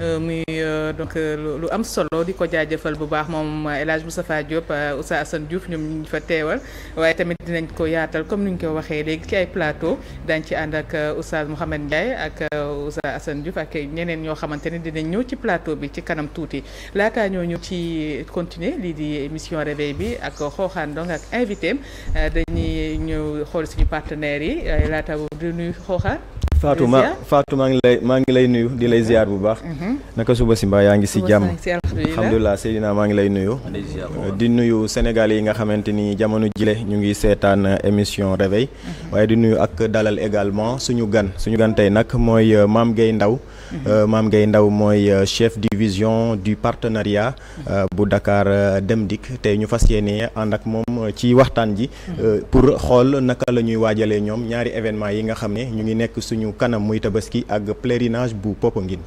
muy donc lu am solo di ko jaajëfal bu baax moom El Hadj Moustapha Diop Oustaz Assane Diouf ñoom ñu fa teewal waaye tamit dinañ ko yaatal comme ni ñu ko waxee léegi ci ay plateau dañ ci ànd ak Oustaz Mouhamed Ndiaye ak Oustaz Assane Diouf ak ñeneen ñoo xamante ne dinañ ñëw ci plateau bi ci kanam tuuti laataa ñoo ñëw ci continuer lii di émission réveil bi ak Xooxaan donc ak invité am dañuy ñëw xool suñu partenaires yi laata di nuyu Xooxaan. Fatou maa ngi lay nuyu di lay ziar bu baax. naka suba si mbaa yaa ngi si jàmm. alhamdulilah Seydina maa ngi lay nuyu. di nuyu Sénégalais yi nga xamante ni jamono jile ñu ngi seetaan émission réveil. waaye di nuyu ak dalal également suñu gan tey nag mooy Mame Gueye Ndao. Mame Gueye Ndao mooy chef division du partenariat bu Dakar Dem Dikk tey ñu fas yéene ànd ak moom ci waxtaan ji. pour xool naka la ñuy waajalee ñoom ñaari événement yi nga xam ne ñu ngi nekk suñu kanam muy tabaski ak pèlerinage bu Popenguine.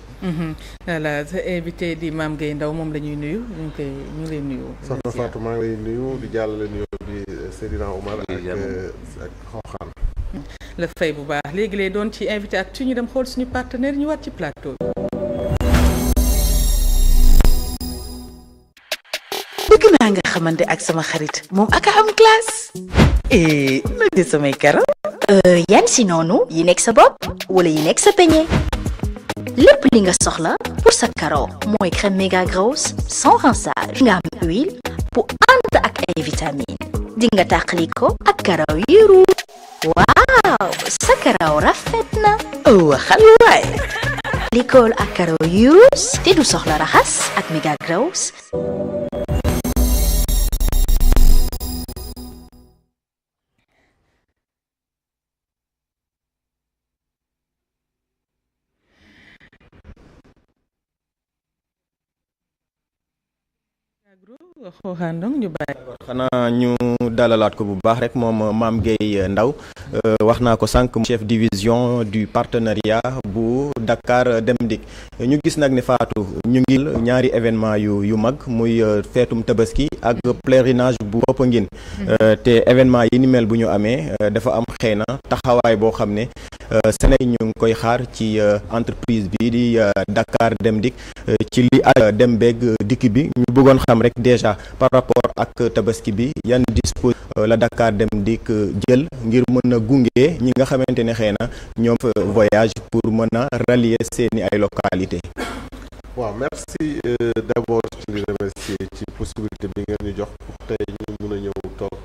voilà sa invité di Mame Gueye Ndao moom la ñuy nuyu ñu lay nuyu. soxna Fatou maa ngi lay nuyu di jàllale nuyoo bi Seydina Omar ak Xooxaan. la fay bu baax léegi lay doon ci invité ak ci ñu dem xool suñu partenaire ñu waat ci plateau bi. bëgg naa nga xamante ak sama xarit moom aka am classe. nag di samay karaw. yan si noonu yi nekk sa bopp wala yi nekk sa peñe lépp li nga soxla pour sa karaw mooy crème méga grosse sans rinçage nga am huile bu ànd ak ay vitamines di nga tàqali ko ak karaw yu ruuj waaw sa karaw rafet na waxal waay likool ak karaw yu ruuj te du soxla raxas ak méga grosse. xanaa ñu dalalaat ko bu baax rek moom Mame Gueye Ndao wax naa ko sànq chef division du partenariat bu Dakar Dem Dikk ñu gis nag ne Fatou ñu ngi ñaari événement yu mag muy feetum tabaski ak pèlerinage bu Popenguine te événement yi ni mel bu ñu amee dafa am xëy na taxawaay boo xam ne Sénégal ñu ngi koy xaar ci entreprise bi di Dakar Dem Dikk ci li dem beeg dikk bi ñu bëggoon xam rek déjà par rapport ak tabaski bi yan disposition la Dakar Dem Dikk jël ngir mën a gunge ñi nga xamante ne xëy na ñoom voyage pour mën a rallier seeni ay localité. waaw merci d'abord ci li remercier ci possibilité bi ngeen ñu jox pour tey ñu mun a ñëw toog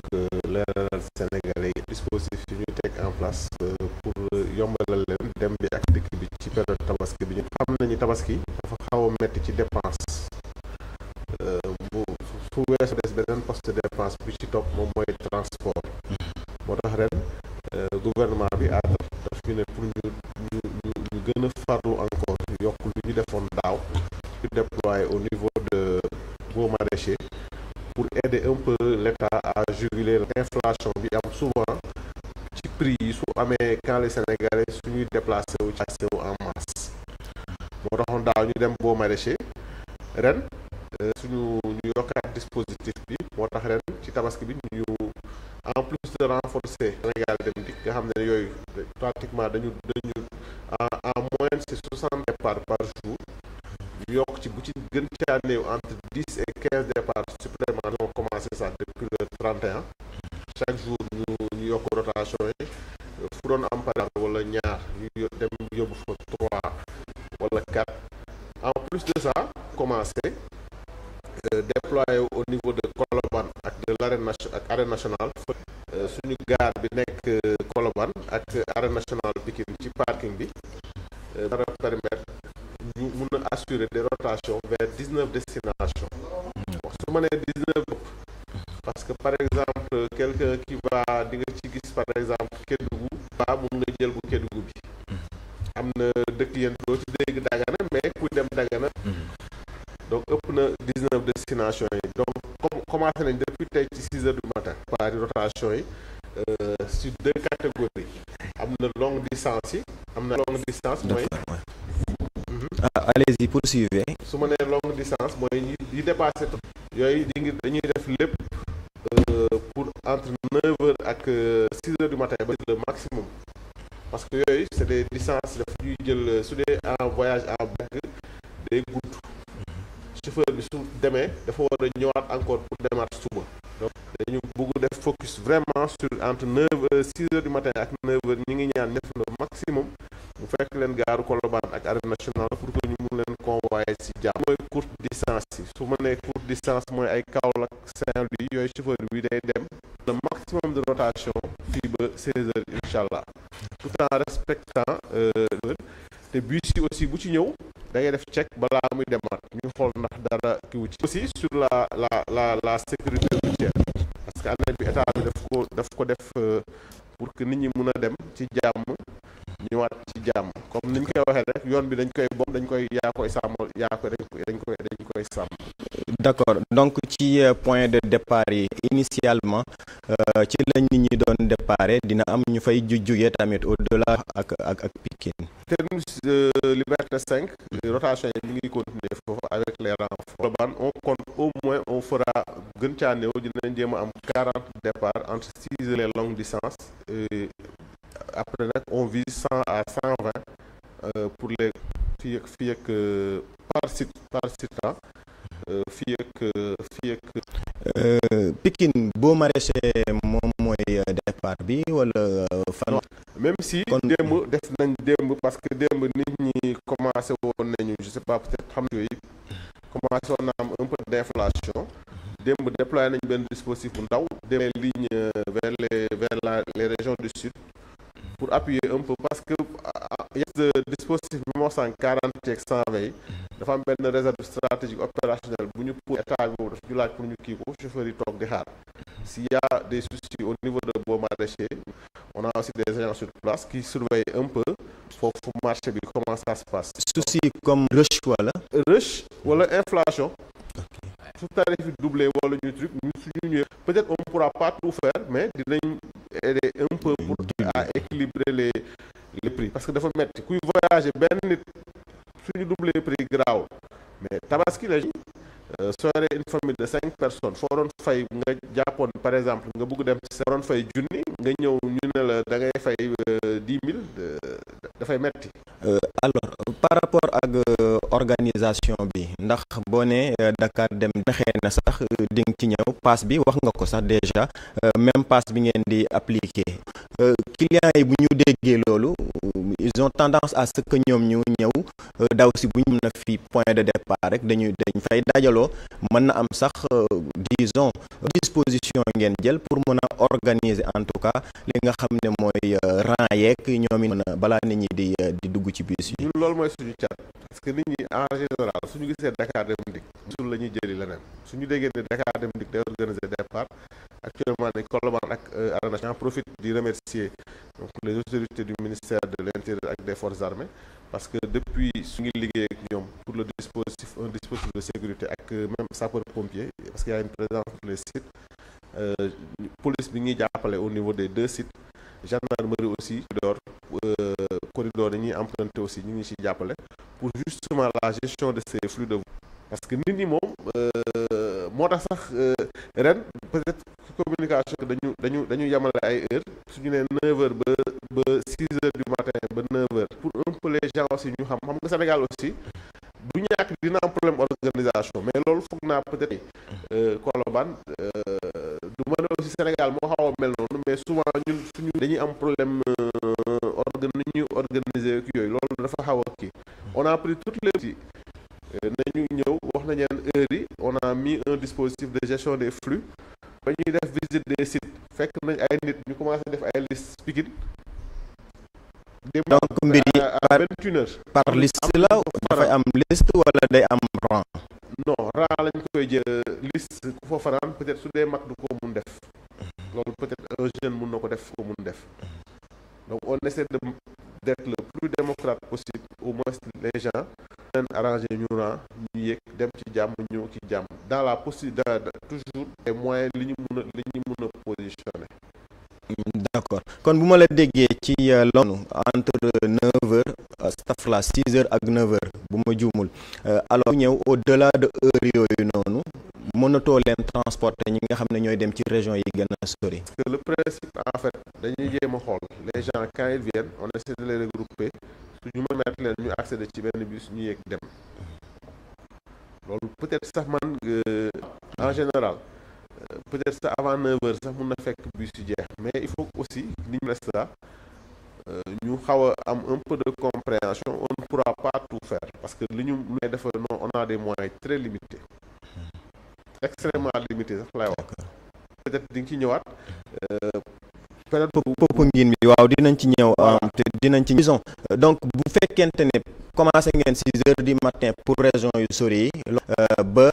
leeralal Sénégalais yi dispositif yi ñu teg en place pour yombalal leen dem bi ak dikk bi ci période tabaski bi ñu xam nañu tabaski dafa xaw a metti ci dépense bu fu weesu des beneen poste de dépense bi ci topp moom mooy transport moo tax ren gouvernement bi daf ñu ne pour ñu gën a farlu encore yokk lu ñu defoon daaw ñu déployer au niveau de Beaux Maraîchers pour aider un peu l'État à juguler l'inflation bi am souvent ci prix yi su amee quand les Sénégalais suñuy déplacé wu en masse moo taxoon daaw ñu dem Beaux Maraîchers ren ñu yokkaat dispositif bi moo tax ren ci tabaski bi ñu en plus de renforcer Sénégal Dem Dikk nga xam ne yooyu pratiquement dañu en moyenne c'est 60 départs par jour ñu yokk ci bu ci gën caa néew entre 10 et 15 départs supplémentaires ont commencé ça depuis le 31 chaque jour ñu yokk rotation yi fu doon am par exemple wala ñaar ñu dem yóbbu fa 3 wala 4 en plus de ça commencé déployé au niveau de Colobane ak de l'arène nationale suñu gaar bi nekk Colobane ak arène nationale Pikine ci parking bi dara permettre ñu mun a assurer des rotations vers 19 destinations su ma nee 19 parce que par exemple quelqu'un qui va di nga ci gis par exemple Kédougou ba mun nga jël bu Kédougou bi am na dëkk yéen doo ci dégg Dagana mais ku dem Dagana donc ëpp na 19 destinations yi donc commencé nañ depuis tey ci 6 heures du matin par rotation yi sur 2 catégories am na longue distance yi am na longue distance mooy allez-y poursuivez. su ma nee longue distance mooy yi dépassé yooyu dañuy def lépp pour entre 9 heures ak 6 heures du matin ba le maximum parce que yooyu c'est des distances daf ñuy jël su dee en voyage en bague day buntu chauffeur bi su demee dafa war a ñëwaat encore pour demaat suba donc dañu bëgg def focus vraiment sur entre 6 heures du matin ak 9 heures ñi ngi ñaan def le maximum mu fekk leen gaaru Colobane ak arène nationale pour que ñu mun leen convoyer ci jàmm. Mooy courte distance yi su ma nee courte distance mooy ay Kaolack Saint-Louis yooyu chauffeur bi day dem le maximum de rotation fii ba 16 heures incha allah tout en respectant te bus yi aussi bu ci ñëw da ngay def check balaa muy demaat ñu xool ndax dara kiwu ci. Aussi sur la sécurité routière parce que année bi état bi daf ko def pour que nit ñi mun a dem ci jàmm ñëwaat ci jàmm comme niñ koy waxee rek yoon bi dañ koy bom dañ koy yaa koy sàmm. D'accord donc ci point de départ yi initialement ci la nit ñi doon déparé dina am ñu fay jugee tamit au-delà ak Pikine. Terminus Liberté 5 rotation yi mi ngi continuer foofu avec les renforts. Colobane on compte au moins on fera gën caa néew dinañ jéem a am 40 départs entre 6 heures les longues distances après nag on vise 100 à 120 pour les fii ak par site fii ak Pikine boo maraîcher moom mooy départ bi wala fan. Même si démb def nañ démb parce que démb nit ñi commencé woon nañu je sais pas peut-être xam yooyu commencé woon na am un peu d'inflation démb déployé nañ benn dispositif bu ndaw des lignes vers les régions du sud pour appuyer un peu parce que dispositif bi moo sànq 40 ak 120 dafa am benn réserve stratégique opérationnelle bu ñu pour état bi boobu daf ñu laaj pour ñu kii ko chauffeurs yi toog di xaar s'il y a des soucis au niveau de Beaux Maraîchers on a aussi des agents sur place qui surveillent un peu foofu marché bi comment ça se passe. Souci comme rush wala inflation. su tarif yi doublé wala ñu truc ñu suñu ñëwee peut-être on pourra pas tout faire mais dinañ aider un peu pour à équilibrer les prix parce que dafa metti kuy voyager benn nit suñu doublé prix graaw mais tabaski la soo yoree une famille de 5 personnes foo doon fay nga jàppoon par exemple nga bëgg dem sa doon fay junni nga ñëw ñu ne la da ngay fay 10 000 dafay metti. Alors par rapport ak organisation bi ndax boo ne Dakar dem xëy na sax di nga ci ñëw pass bi wax nga ko sax déjà même pass bi ngeen di appliquer clients yi bu ñu déggee loolu ils ont tendance à ce que ñoom ñu ñëw daw si bu ñu mën a fi point de départ rek dañ fay dajaloo mën na am sax disons disposition ngeen jël pour mën a organiser en tout cas li nga xam ne mooy rang yeeg ñoom it mën a balaa nit ñi di dugg ci bus yi. ñun loolu mooy suñu cat parce que nit ñi en général suñu gisee Dakar Dem Dikk sul la ñuy jëli leneen suñu déggee ne Dakar Dem Dikk day organiser départ actuellement ne Colobane ak Arène Nationale. J'en profite di remercier donc les autorités du ministère de l'Intérieur ak des forces armées parce que depuis su ngi liggéey ak ñoom pour un dispositif de sécurité ak même sapeur-pompier parce qu'il y a une présence sur les sites police bi ñuy jàppale au niveau des 2 sites gendarmerie aussi corridor yi ñuy emprunté aussi ñu ngi ci jàppale pour justement la gestion de ces flux de parce que nit ñi moom moo tax sax ren peut-être communication dañu yemale ay heures suñu nee 9h ba 6h du matin ba 9h pour un peu les gens aussi ñu xam nga Sénégal aussi du ñàkk dina am problème organisation mais loolu foog naa peut-être Colobane du ma ne aussi Sénégal moo xaw a mel noonu mais souvent ñun suñu dañuy am problème ni ñuy organiser ak yooyu loolu dafa xaw a kii on a pris toutes les nañu ñëw wax nañu leen heure yi on a mis un dispositif de gestion des flux ba ñuy def visite des sites fekk nañ ay nit ñu commencé def ay liste Pikine donc mbir yi par liste la dafay am liste wala day am rang. non rang lañ koy jël liste ku fa fanaan peut-être su dee mag du ko mun def loolu peut-être un jeune mun na ko def ko mun def donc on essaie d'être le plus démocrate possible au moins les gens leen arrangé ñu rang ñu yéeg dem ci jàmm ñëw ci jàmm dans la possibilité toujours les moyens li ñu mun a positionner. D'accord kon bu ma la déggee ci loolu entre 9h astafurlah 6h ak 9h bu ma juumul alors ñëw au-delà de heure yooyu noonu mënatoo leen transporter ñi nga xam ne ñooy dem ci région yi gën a sori. Parce que le principe en fait dañuy jéem a xool les gens quand ils viennent on essaie de les regrouper suñu ma mettre leen ñu accéder ci benn bus ñu yéeg dem loolu peut-être sax man en général peut-être sax avant 9h sax mun na fekk bus yi jeex mais il faut aussi ni ñu reste là ñu xaw a am un peu de compréhension. On ne pourra pas tout faire parce que li ñu may defa non on a des moyens très limités, extrêmement limités sax lay wax. Peut-être di nga ci ñëwaat période Popenguine bi waaw dinañ ci ñëw te dinañ ci disons donc bu fekkente ne commencé ngeen 6h du matin pour région yu sori yi ba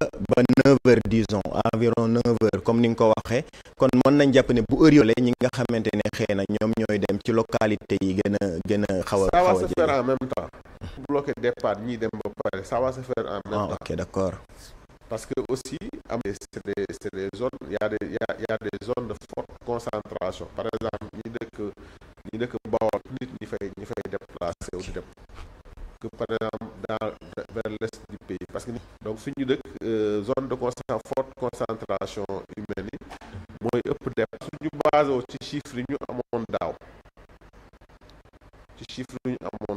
9h disons environ 9h comme ni nga ko waxee kon mën nañ jàpp ne bu heure yoolee ñi nga xamante ne xëy na ñoom ñooy dem ci localité yi gën a xaw a ça va se faire en même temps. Bloquer départ ñi dem ba pare ça va se faire en même temps. Ok, d'accord. Parce que aussi c'est des zones, il y a des zones de forte concentration. Par exemple ñi dëkk Bawol nit ñi fay déplacé wu di dem que par exemple vers l'est du pays parce que donc fi ñu dëkk zone de forte concentration humaine yi mooy ëpp dep suñu basé wu ci chiffres yi ñu amoon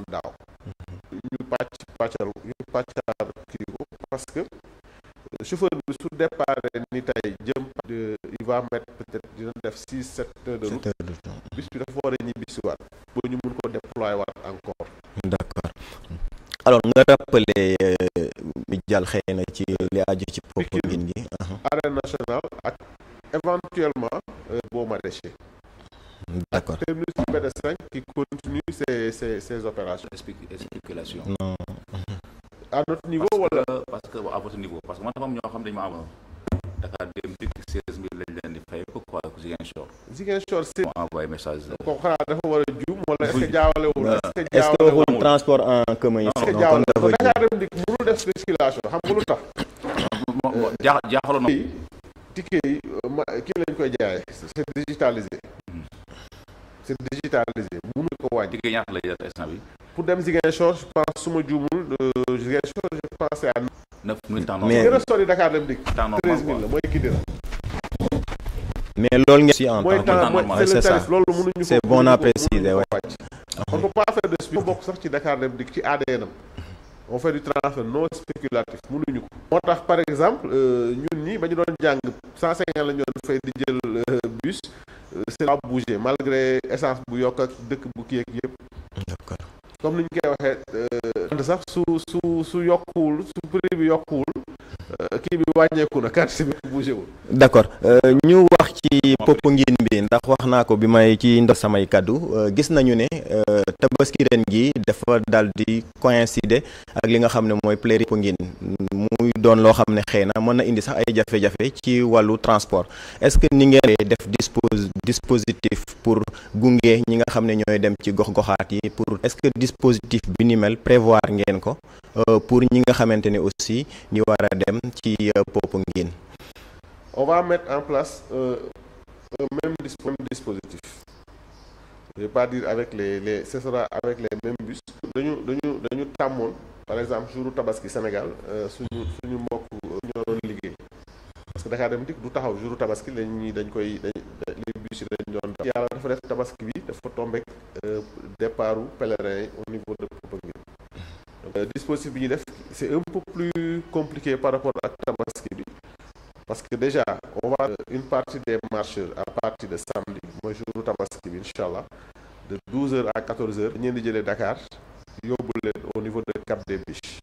daaw ñu pàccal kii ko parce que chauffeur bi su départ ni tey jëm il va mettre peut-être dina def 6-7 heures de route bis bi dafa war a ñibbisiwaat ba ñu mun ko déployer waat encore. D'accord. Alors nga rappelé mi jàll xëy na ci li aju ci Popenguine gi. Arène nationale ak éventuellement Baux Maraîchers. D'accord. Terminus PD5 qui continue ses opérations. Spéculation. Non. À notre niveau wala parce que à votre niveau parce que man dafa am ñoo xam dañu ma amoon Dakar dem dikk 16000 lañ leen di fay pourquoi Ziguinchor c'est envoyé message ko xanaa dafa war a juum wala est-ce que jaawalewul est-ce que waxul transport en commun yi est-ce que jaawale Dakar dem dikk mënul def spéculation xam nga lu tax jaaxaloon na ticket yi kii lañ koy jaayee c'est digitalisé mënuñ ko wàññi ticket ñaata lay def instant bi pour dem Ziguinchor je pense su ma juumul Ziguinchor je pense à 9000 temps mais gën a sori Dakar dem dikk temps 13000 la mooy Kidira mais loolu ngeen si en mooy temps mooy c'est le tarif loolu mënuñu ko c'est bon à préciser ouais. On ne peut pas faire de spéculation bokk sax ci Dakar dem dikk ci ADN am on fait du transfert non spéculatif mënuñu ko moo tax par exemple ñun ñi ba ñu doon jàng 150 la ñu doon fay di jël bus c'est pas bougé malgré essence bu yokk ak dëkk bu kii ak yëpp. D'accord. comme ni ñu koy waxee sax su yokkuwul su prix bi yokkuwul kii bi wàññeeku na carte bi bougé wul. D'accord ñu wax ci Popenguine bi ndax wax naa ko bi may ci ndox samay kaddu gis nañu ne tabaski ren gi dafa daal di coïncider ak li nga xam ne mooy Pléry Popenguine muy doon loo xam ne xëy na mën na indi sax ay jafe-jafe ci wàllu transport est-ce que ni ngeen def dispositif pour gunge ñi nga xam ne ñooy dem ci gox-goxaat yi pour est-ce que dispositif bi ni mel prévoir ngeen ko pour ñi nga xamante ne aussi ñu war a dem ci Popenguine. On va mettre en place un même dispositif. Je ne vais pas dire avec ce sera avec les mêmes bus. dañu tàmmoon par exemple jouru tabaski Sénégal suñu mbokk ñoo doon liggéey parce que Dakar Dem Dikk du taxaw jouru tabaski les bus yi dañ doon yàlla dafa def tabaski bi dafa tombé départu pèlerin yi au niveau de Popenguine. Donc dispositif bi ñuy def c'est un peu plus compliqué par rapport ak tabaski bi parce que déjà on va une partie des marcheurs à partir de samedi mooy jouru tabaski bi inchallah de 12h à 14h dañu leen di jëlee Dakar yóbbu leen au niveau de Cap des Biches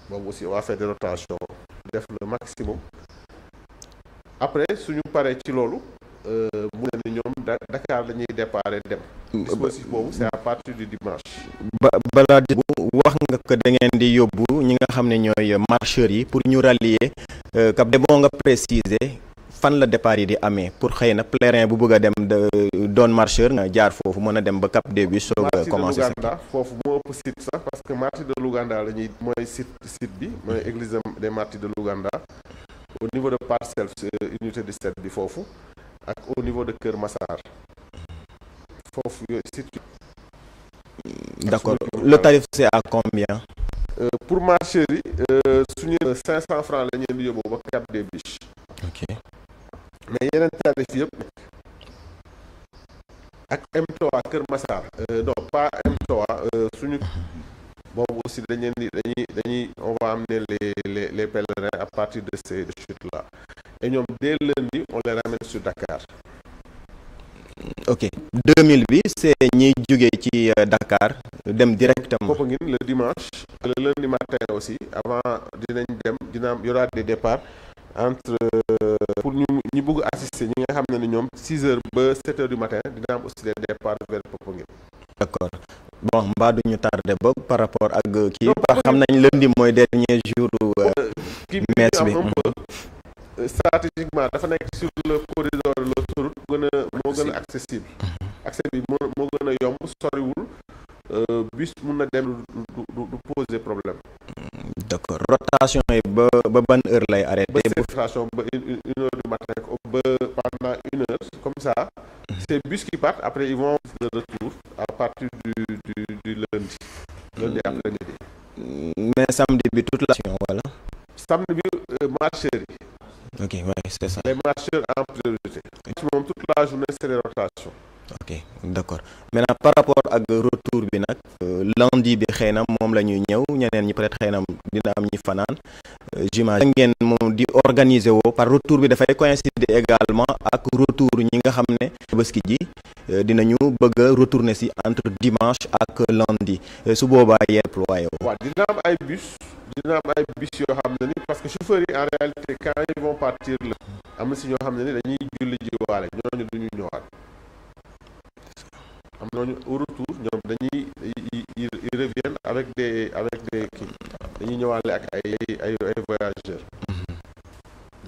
boobu aussi on va faire des rotations def le maximum après suñu paree ci loolu mu ne ni ñoom Dakar la ñuy déparé dem dispositif boobu c'est à partir du dimanche. balaa di wax nga ko da ngeen di yóbbu ñi nga xam ne ñooy marcheurs yi pour ñu rallier Cap des boo nga préciser fan la départ yi di amee pour xëy na pèlerin bu bëgg a dem doon marcheur nga jaar foofu mën a dem ba Cap des Biches soog a commencé Louganda foofu moo ëpp site sax parce que martyrs de Louganda la ñuy mooy site bi mooy église des martyrs de Louganda au niveau de Parcelles unité 17 bi foofu ak au niveau de Kër Massar foofu yooyu site. D'accord le tarif c'est à combien? Pour marcheurs yi suñu 500 francs la ñuy yóbbu ba Cap des Biches. Ok. mais yeneen tarif yëpp ak M3 Kër Massar non pas M3 suñu boobu aussi dañuy on va amener les pèlerins à partir de ces chutes-là. Et ñoom dès lundi, on les ramène sur Dakar. Ok 2000 bi c'est ñiy jógee ci Dakar dem directement. Popenguine le dimanche, le lundi matin aussi, avant y aura des départs entre pour ñu bëgg assister ñi nga xam ne ñoom 6 heures ba 7 heures du matin dina am aussi des départs vers Popenguine. D'accord bon mbaa duñu tardé ba par rapport ak kii parce que xam nañ lundi mooy dernier jour messe bi. Stratégiquement dafa nekk sur le corridor de l'autoroute moo gën a accessible. Accès bi moo gën a yomb soriwul bus mun na dem du poser problème. D'accord rotation yi ba ban heure lay arrêté. Rotation ba une heure du matin ba pendant une heure comme ça. Ces bus qui partent après ils vont de retour à partir du lundi après-midi. Mais samedi bi toute la session voilà. Samedi bi marcheurs yi. Ok, ouais, c'est ça. Les marcheurs en priorité. Toute la journée, c'est les rotations. Ok, d'accord. Maintenant, par rapport ak retour bi nag lundi bi xëy na moom la ñuy ñëw ñeneen ñi peut-être xëy na dina am ñi fanaan j'imagine ngeen moom di organiser woo par retour bi dafay coïncider également ak retour ñi nga xam ne Tabaski ji dinañu bëgg a retourner si entre dimanche ak lundi su boobaa yéen déployé woo. waaw dina am ay bus yoo xam ne ni parce que chauffeurs yi en réalité quand ils vont partir la am na si ñoo xam ne ni dañuy julli ji waale ñooñu duñu ñëwaat am nañu au retour ñoom dañuy ils reviennent avec des kii dañuy ñëwaale ak ay voyageurs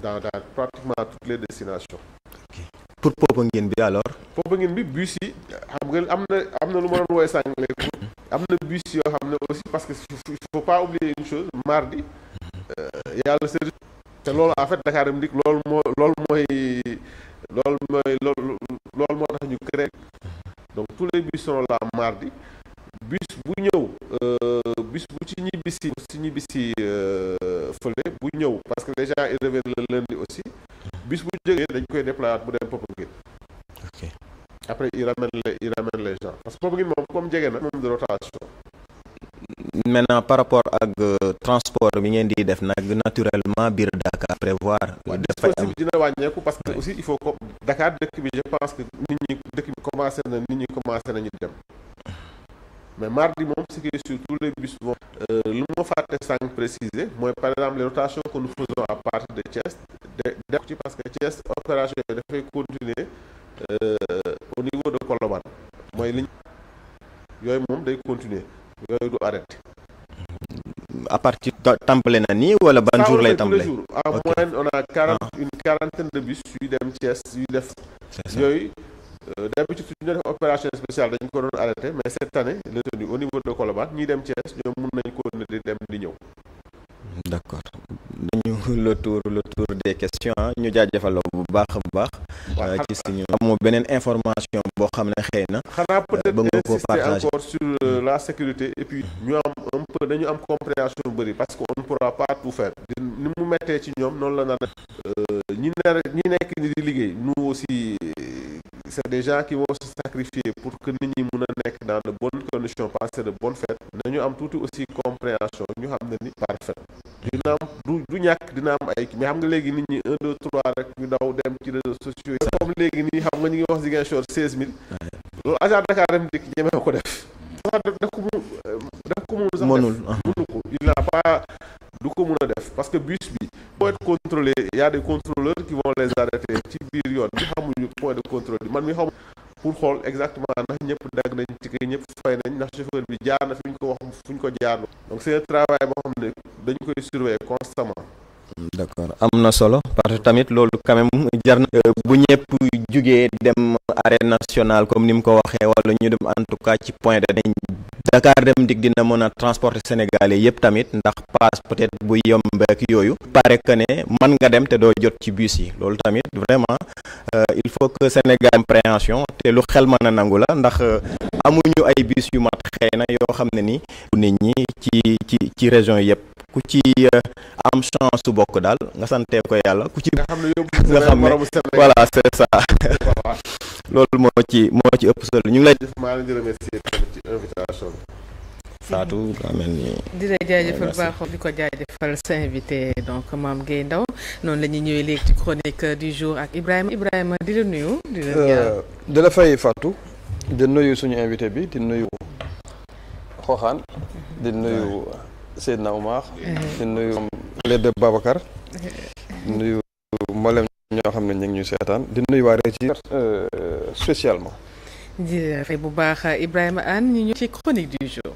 dans pratiquement toutes les destinations. Pour Popenguine bi alors. Popenguine bi bus yi xam nga am na lu ma doon woowee sànq am na bus yoo xam ne aussi parce que il faut pas oublier une chose mardi yàlla service te loolu en fait Dakar Dem Dikk loolu moo tax ñu créé donc tous les bus sont là mardi bus bu ñëw bus bu ci ñibbisi fële bu ñëw parce que les gens ils reviennent le lundi aussi bus bu jógee dañ koy déployer bu dem Popenguine. Ok. Après il ramène les gens parce que Popenguine moom comme jege na moom de rotation. Maintenant par rapport ak transport bi ngeen di def nag naturellement biir Dakar prévoir. dafay am dina wàññeeku parce que aussi il faut que Dakar dëkk bi je pense que nit ñi commencé nañu dem mais mardi moom ce qui est sur tous les bus vont lu ma fàtte sànq préciser mooy par exemple les rotations que nous faisons à partir de Thiès def ci parce que Thiès opération yi dafay continuer au niveau de Colobane mooy liñ yooyu moom day continuer yooyu du arrêté. À partir tàmbale na nii wala ban jour lay tàmbale. En moyenne on a une quarantaine de bus yuy dem Thiès yuy def yooyu d'habitude su ñu def opération spéciale dañu ko doon arrêté mais cette année le tenu au niveau de Colobane ñi dem Thiès ñoom mun nañ ko di dem di ñëw. D'accord dañu le tour des questions ñu jaajëfal la bu baax a baax. ci suñu amoo beneen information boo xam ne xëy na. xanaa peut-être insister encore sur la sécurité et puis ñu am dañu am compréhension bu bëri parce que on ne pourra pas tout faire ni mu mettee ci ñoom noonu la naan ñi nekk ni di liggéey nous aussi c'est des gens qui vont se sacrifier pour que nit ñi mun a nekk dans de bonnes conditions passer de bonnes fêtes nañu am tuuti aussi compréhension ñu xam ne ni parfait dina am du ñàkk dina am ay mais xam nga léegi nit ñi 1 2 3 rek ñu daw dem ci réseaux sociaux yi comme léegi nii xam nga ñu ngi wax Ziguinchor 16000 loolu agent Dakar Dem Dikk ñemee ko def daf ko mënul ko il n'a pas du ko mun a def parce que bus bi pour être contrôlé il y a des contrôleurs qui vont les arrêter ci biir yoon bi xamuñu point de contrôle bi man mi xam pour xool exactement ndax ñëpp dagg nañ ci kay ñëpp fay nañ ndax chauffeur bi jaar na fi ñu ko jaar donc c'est un travail boo xam ne dañ koy surveiller constamment. D'accord am na solo parce que tamit loolu quand même jar na bu ñëpp jugee dem arène nationale comme ni mu ko waxee wala ñu dem en tout cas ci point de dañ Dakar Dem Dikk dina mën a transporter Sénégalais yëpp tamit ndax passe peut-être bu yomb ak yooyu pare que ne mën nga dem te doo jot ci bus yi loolu tamit vraiment il faut que Sénégal compréhension te lu xel mën a nangu la ndax amuñu ay bus yu mat xëy na yoo xam ne ni nit ñi ci région yëpp ku ci am chance su bokk daal nga sante ko yàlla ku ci nga xam ne voilà c'est ça loolu moo ci ëpp solo ñu ngi lay maa ngi remercier ci invitation Fatou daa mel ni. di la jaajëfal baax di ko jaajëfal sa invité donc Mame Gueye Ndao noonu la ñuy ñëwee léegi ci chronique du jour ak Ibrahima di la nuyu. di la fay Fatou di nuyu suñu invité bi di nuyu Xoxaan di nuyu Seydina Oumar di nuyu Lede Babacar di nuyu mboolem ñoo xam ne ñu ngi ñu seetaan di nuyu waa Régie spécialement. di la fay bu baax Ibrahima Anne ñu ñëw ci chronique du jour.